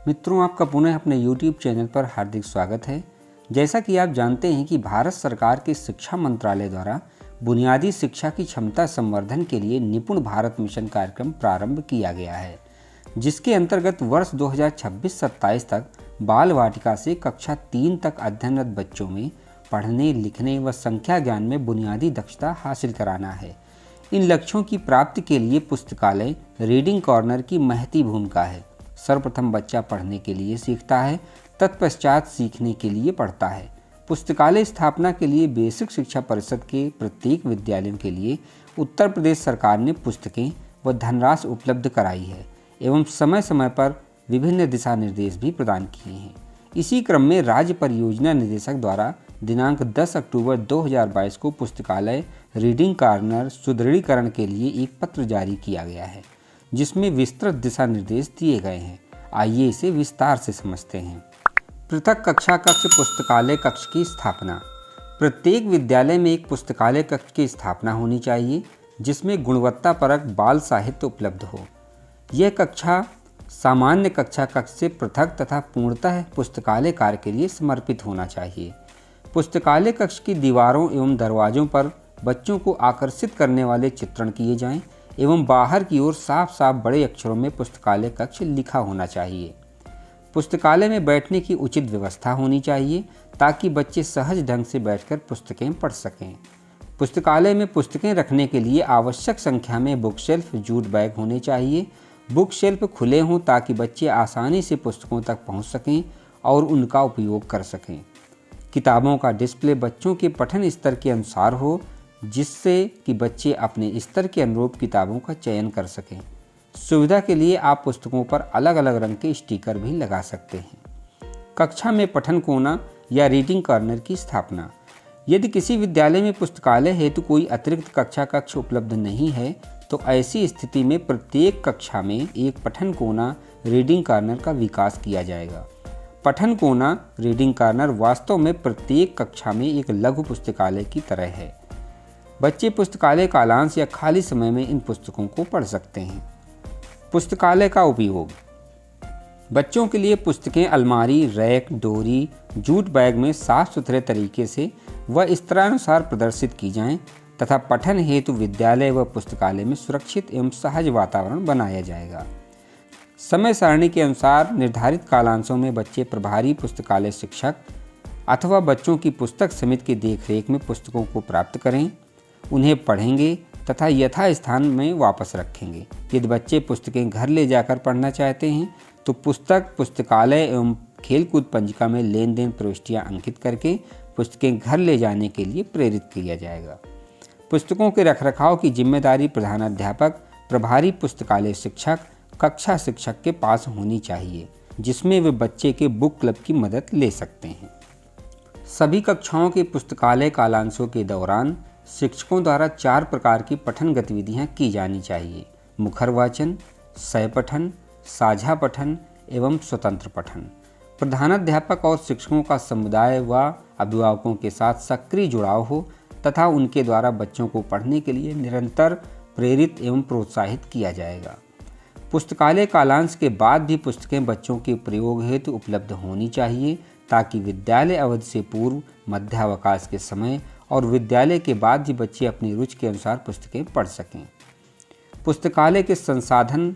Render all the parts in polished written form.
मित्रों, आपका पुनः अपने YouTube चैनल पर हार्दिक स्वागत है। जैसा कि आप जानते हैं कि भारत सरकार के शिक्षा मंत्रालय द्वारा बुनियादी शिक्षा की क्षमता संवर्धन के लिए निपुण भारत मिशन कार्यक्रम प्रारंभ किया गया है, जिसके अंतर्गत वर्ष 2026-27 तक बाल वाटिका से कक्षा 3 तक अध्ययनरत बच्चों में पढ़ने, लिखने व संख्या ज्ञान में बुनियादी दक्षता हासिल कराना है। इन लक्ष्यों की प्राप्ति के लिए पुस्तकालय रीडिंग कॉर्नर की महती भूमिका है। सर्वप्रथम बच्चा पढ़ने के लिए सीखता है, तत्पश्चात सीखने के लिए पढ़ता है। पुस्तकालय स्थापना के लिए बेसिक शिक्षा परिषद के प्रत्येक विद्यालयों के लिए उत्तर प्रदेश सरकार ने पुस्तकें व धनराशि उपलब्ध कराई है एवं समय समय पर विभिन्न दिशा निर्देश भी प्रदान किए हैं। इसी क्रम में राज्य परियोजना निदेशक द्वारा दिनांक 10 अक्टूबर 2022 को पुस्तकालय रीडिंग कॉर्नर सुदृढ़ीकरण के लिए एक पत्र जारी किया गया है, जिसमें विस्तृत दिशा निर्देश दिए गए हैं। आइए इसे विस्तार से समझते हैं। पृथक कक्षा कक्ष पुस्तकालय कक्ष की स्थापना। प्रत्येक विद्यालय में एक पुस्तकालय कक्ष की स्थापना होनी चाहिए, जिसमें गुणवत्तापरक बाल साहित्य उपलब्ध हो। यह कक्षा सामान्य कक्षा कक्ष से पृथक तथा पूर्णतः पुस्तकालय कार्य के लिए समर्पित होना चाहिए। पुस्तकालय कक्ष की दीवारों एवं दरवाजों पर बच्चों को आकर्षित करने वाले चित्रण किए जाएं एवं बाहर की ओर साफ साफ बड़े अक्षरों में पुस्तकालय कक्ष लिखा होना चाहिए। पुस्तकालय में बैठने की उचित व्यवस्था होनी चाहिए ताकि बच्चे सहज ढंग से बैठकर पुस्तकें पढ़ सकें। पुस्तकालय में पुस्तकें रखने के लिए आवश्यक संख्या में बुक शेल्फ, जूट बैग होने चाहिए। बुक शेल्फ खुले हों ताकि बच्चे आसानी से पुस्तकों तक पहुंच सकें और उनका उपयोग कर सकें। किताबों का डिस्प्ले बच्चों के पठन स्तर के अनुसार हो, जिससे कि बच्चे अपने स्तर के अनुरूप किताबों का चयन कर सकें। सुविधा के लिए आप पुस्तकों पर अलग अलग रंग के स्टिकर भी लगा सकते हैं। कक्षा में पठन कोना या रीडिंग कॉर्नर की स्थापना। यदि किसी विद्यालय में पुस्तकालय हेतु कोई अतिरिक्त कक्षा कक्ष उपलब्ध नहीं है, तो ऐसी स्थिति में प्रत्येक कक्षा में एक पठन कोना रीडिंग कॉर्नर का विकास किया जाएगा। पठन कोना रीडिंग कॉर्नर वास्तव में प्रत्येक कक्षा में एक लघु पुस्तकालय की तरह है। बच्चे पुस्तकालय कालांश या खाली समय में इन पुस्तकों को पढ़ सकते हैं। पुस्तकालय का उपयोग। बच्चों के लिए पुस्तकें अलमारी, रैक, डोरी, जूट बैग में साफ सुथरे तरीके से व स्तरानुसार प्रदर्शित की जाएं तथा पठन हेतु विद्यालय व पुस्तकालय में सुरक्षित एवं सहज वातावरण बनाया जाएगा। समय सारणी के अनुसार निर्धारित कालांशों में बच्चे प्रभारी पुस्तकालय शिक्षक अथवा बच्चों की पुस्तक समिति की देखरेख में पुस्तकों को प्राप्त करें, उन्हें पढ़ेंगे तथा यथास्थान में वापस रखेंगे। यदि बच्चे पुस्तकें घर ले जाकर पढ़ना चाहते हैं तो पुस्तक, पुस्तकालय एवं खेलकूद पंजिका में लेन देन प्रविष्टियाँ अंकित करके पुस्तकें घर ले जाने के लिए प्रेरित किया जाएगा। पुस्तकों के रखरखाव की जिम्मेदारी प्रधानाध्यापक, प्रभारी पुस्तकालय शिक्षक, कक्षा शिक्षक के पास होनी चाहिए, जिसमें वे बच्चे के बुक क्लब की मदद ले सकते हैं। सभी कक्षाओं के पुस्तकालय कालांशों के दौरान शिक्षकों द्वारा 4 प्रकार की पठन गतिविधियां की जानी चाहिए: मुखर वाचन, सह पठन, साझा पठन एवं स्वतंत्र पठन। प्रधानाध्यापक और शिक्षकों का समुदाय व अभिभावकों के साथ सक्रिय जुड़ाव हो तथा उनके द्वारा बच्चों को पढ़ने के लिए निरंतर प्रेरित एवं प्रोत्साहित किया जाएगा। पुस्तकालय कालांश के बाद भी पुस्तकें बच्चों के प्रयोग हेतु उपलब्ध होनी चाहिए ताकि विद्यालय अवधि से पूर्व, मध्यावकाश के समय और विद्यालय के बाद भी बच्चे अपनी रुचि के अनुसार पुस्तकें पढ़ सकें। पुस्तकालय के संसाधन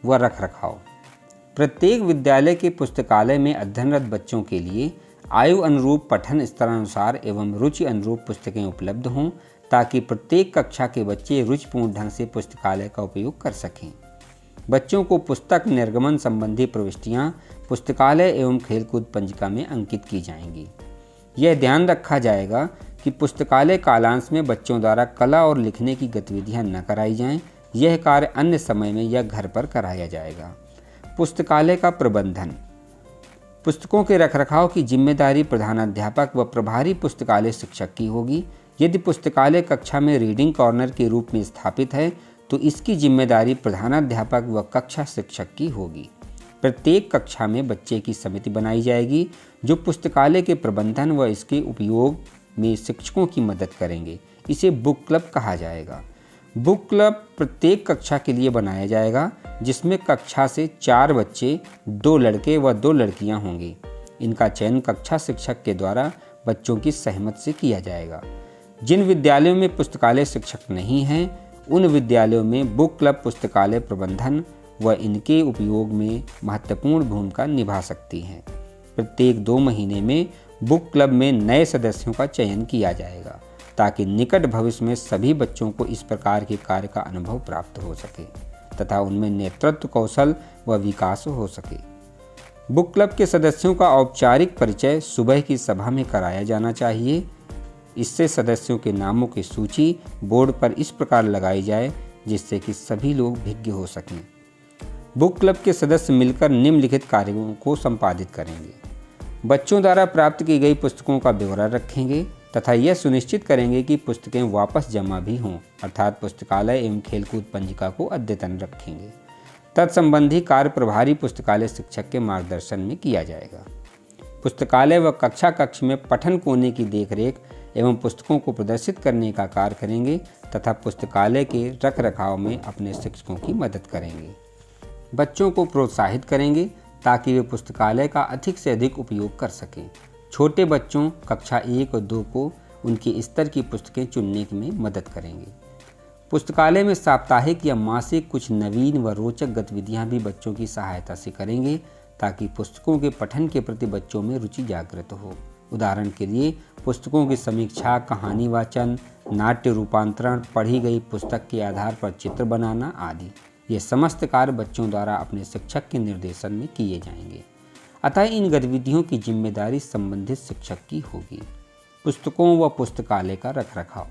व रखरखाव। प्रत्येक विद्यालय के पुस्तकालय में अध्ययनरत बच्चों के लिए आयु अनुरूप, पठन स्तरानुसार एवं रुचि अनुरूप पुस्तकें उपलब्ध हों ताकि प्रत्येक कक्षा के बच्चे रुचिपूर्ण ढंग से पुस्तकालय का उपयोग कर सकें। बच्चों को पुस्तक निर्गमन संबंधी प्रविष्टियाँ पुस्तकालय एवं खेलकूद पंजिका में अंकित की जाएंगी। यह ध्यान रखा जाएगा कि पुस्तकालय कालांश में बच्चों द्वारा कला और लिखने की गतिविधियां न कराई जाएं। यह कार्य अन्य समय में या घर पर कराया जाएगा। पुस्तकालय का प्रबंधन। पुस्तकों के रखरखाव की जिम्मेदारी प्रधानाध्यापक व प्रभारी पुस्तकालय शिक्षक की होगी। यदि पुस्तकालय कक्षा में रीडिंग कॉर्नर के रूप में स्थापित है तो इसकी जिम्मेदारी प्रधानाध्यापक व कक्षा शिक्षक की होगी। प्रत्येक कक्षा में बच्चे की समिति बनाई जाएगी जो पुस्तकालय के प्रबंधन व इसके उपयोग में शिक्षकों की मदद करेंगे। इसे बुक क्लब कहा जाएगा। बुक क्लब प्रत्येक कक्षा के लिए बनाया जाएगा, जिसमें कक्षा से 4 बच्चे, 2 लड़के व 2 लड़कियां होंगे। इनका चयन कक्षा शिक्षक के द्वारा बच्चों की सहमति से किया जाएगा। जिन विद्यालयों में पुस्तकालय शिक्षक नहीं हैं, उन विद्यालयों में बुक क्लब पुस्तकालय प्रबंधन व इनके उपयोग में महत्वपूर्ण भूमिका निभा सकती हैं। प्रत्येक 2 महीने में बुक क्लब में नए सदस्यों का चयन किया जाएगा, ताकि निकट भविष्य में सभी बच्चों को इस प्रकार के कार्य का अनुभव प्राप्त हो सके तथा उनमें नेतृत्व कौशल व विकास हो सके। बुक क्लब के सदस्यों का औपचारिक परिचय सुबह की सभा में कराया जाना चाहिए। इससे सदस्यों के नामों की सूची बोर्ड पर इस प्रकार लगाई जाए जिससे कि सभी लोग भिज्ञ हो सकें। बुक क्लब के सदस्य मिलकर निम्नलिखित कार्यों को संपादित करेंगे। बच्चों द्वारा प्राप्त की गई पुस्तकों का ब्यौरा रखेंगे तथा यह सुनिश्चित करेंगे कि पुस्तकें वापस जमा भी हों, अर्थात पुस्तकालय एवं खेलकूद पंजिका को अद्यतन रखेंगे। तत्संबंधी कार्य प्रभारी पुस्तकालय शिक्षक के मार्गदर्शन में किया जाएगा। पुस्तकालय व कक्षा कक्ष में पठन कोने की देखरेख एवं पुस्तकों को प्रदर्शित करने का कार्य करेंगे तथा पुस्तकालय के रख रखाव में अपने शिक्षकों की मदद करेंगे। बच्चों को प्रोत्साहित करेंगे ताकि वे पुस्तकालय का अधिक से अधिक उपयोग कर सकें। छोटे बच्चों कक्षा 1 और 2 को उनके स्तर की पुस्तकें चुनने में मदद करेंगे। पुस्तकालय में साप्ताहिक या मासिक कुछ नवीन व रोचक गतिविधियां भी बच्चों की सहायता से करेंगे, ताकि पुस्तकों के पठन के प्रति बच्चों में रुचि जागृत हो। उदाहरण के लिए पुस्तकों की समीक्षा, कहानी वाचन, नाट्य रूपांतरण, पढ़ी गई पुस्तक के आधार पर चित्र बनाना आदि। ये समस्त कार्य बच्चों द्वारा अपने शिक्षक के निर्देशन में किए जाएंगे। अतः इन गतिविधियों की जिम्मेदारी संबंधित शिक्षक की होगी। पुस्तकों व पुस्तकालय का रखरखाव।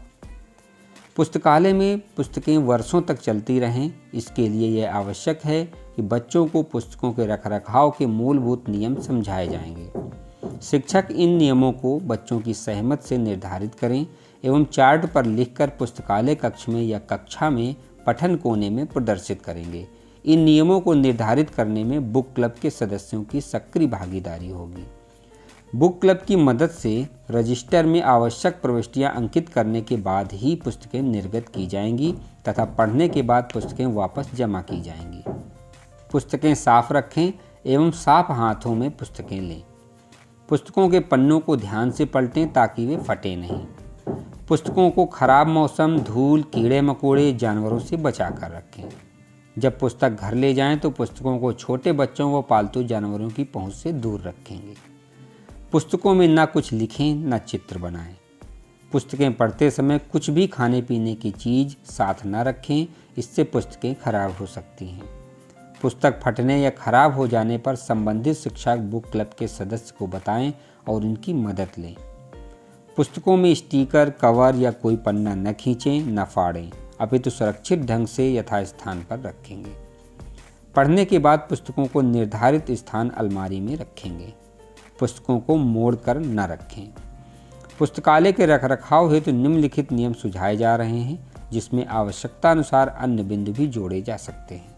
पुस्तकालय में पुस्तकें वर्षों तक चलती रहें, इसके लिए यह आवश्यक है कि बच्चों को पुस्तकों के रखरखाव के मूलभूत नियम समझाए जाएंगे। शिक्षक इन नियमों को बच्चों की सहमति से निर्धारित करें एवं चार्ट पर लिखकर पुस्तकालय कक्ष में या कक्षा में पठन कोने में प्रदर्शित करेंगे। इन नियमों को निर्धारित करने में बुक क्लब के सदस्यों की सक्रिय भागीदारी होगी। बुक क्लब की मदद से रजिस्टर में आवश्यक प्रविष्टियां अंकित करने के बाद ही पुस्तकें निर्गत की जाएंगी तथा पढ़ने के बाद पुस्तकें वापस जमा की जाएंगी। पुस्तकें साफ रखें एवं साफ हाथों में पुस्तकें लें। पुस्तकों के पन्नों को ध्यान से पलटें ताकि वे फटे नहीं। पुस्तकों को खराब मौसम, धूल, कीड़े मकोड़े, जानवरों से बचा कर रखें। जब पुस्तक घर ले जाएं तो पुस्तकों को छोटे बच्चों व पालतू जानवरों की पहुंच से दूर रखेंगे। पुस्तकों में ना कुछ लिखें न चित्र बनाएं। पुस्तकें पढ़ते समय कुछ भी खाने पीने की चीज़ साथ न रखें, इससे पुस्तकें खराब हो सकती हैं। पुस्तक फटने या खराब हो जाने पर संबंधित शिक्षक बुक क्लब के सदस्य को बताएं और उनकी मदद लें। पुस्तकों में स्टिकर, कवर या कोई पन्ना न खींचें न फाड़ें, अपितु सुरक्षित ढंग से यथास्थान पर रखेंगे। पढ़ने के बाद पुस्तकों को निर्धारित स्थान अलमारी में रखेंगे। पुस्तकों को मोड़कर न रखें। पुस्तकालय के रखरखाव हेतु निम्नलिखित नियम सुझाए जा रहे हैं, जिसमें आवश्यकता अनुसार अन्य बिंदु भी जोड़े जा सकते हैं।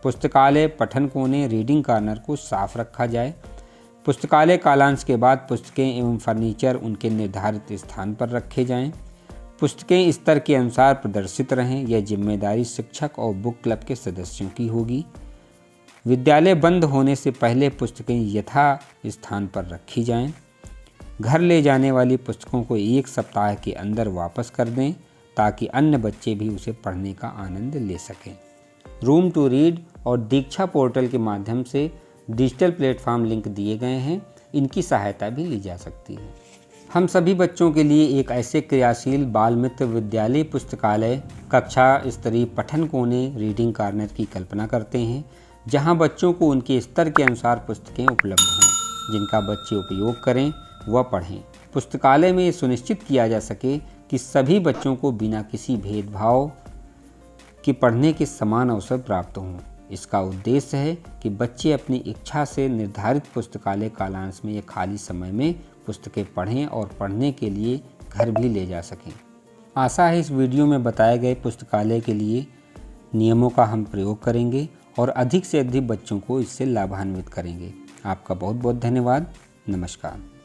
पुस्तकालय पठन कोने, रीडिंग कॉर्नर को साफ रखा जाए। पुस्तकालय कालांश के बाद पुस्तकें एवं फर्नीचर उनके निर्धारित स्थान पर रखे जाएं। पुस्तकें स्तर के अनुसार प्रदर्शित रहें, यह जिम्मेदारी शिक्षक और बुक क्लब के सदस्यों की होगी। विद्यालय बंद होने से पहले पुस्तकें यथा स्थान पर रखी जाएं। घर ले जाने वाली पुस्तकों को 1 सप्ताह के अंदर वापस कर दें, ताकि अन्य बच्चे भी उसे पढ़ने का आनंद ले सकें। रूम टू रीड और दीक्षा पोर्टल के माध्यम से डिजिटल प्लेटफॉर्म लिंक दिए गए हैं, इनकी सहायता भी ली जा सकती है। हम सभी बच्चों के लिए एक ऐसे क्रियाशील बाल मित्र विद्यालय पुस्तकालय कक्षा स्तरीय पठन कोने, रीडिंग कॉर्नर की कल्पना करते हैं, जहां बच्चों को उनके स्तर के अनुसार पुस्तकें उपलब्ध हों, जिनका बच्चे उपयोग करें व पढ़ें। पुस्तकालय में सुनिश्चित किया जा सके कि सभी बच्चों को बिना किसी भेदभाव के पढ़ने के समान अवसर प्राप्त हों। इसका उद्देश्य है कि बच्चे अपनी इच्छा से निर्धारित पुस्तकालय कालांश में या खाली समय में पुस्तकें पढ़ें और पढ़ने के लिए घर भी ले जा सकें। आशा है इस वीडियो में बताए गए पुस्तकालय के लिए नियमों का हम प्रयोग करेंगे और अधिक से अधिक बच्चों को इससे लाभान्वित करेंगे। आपका बहुत बहुत धन्यवाद। नमस्कार।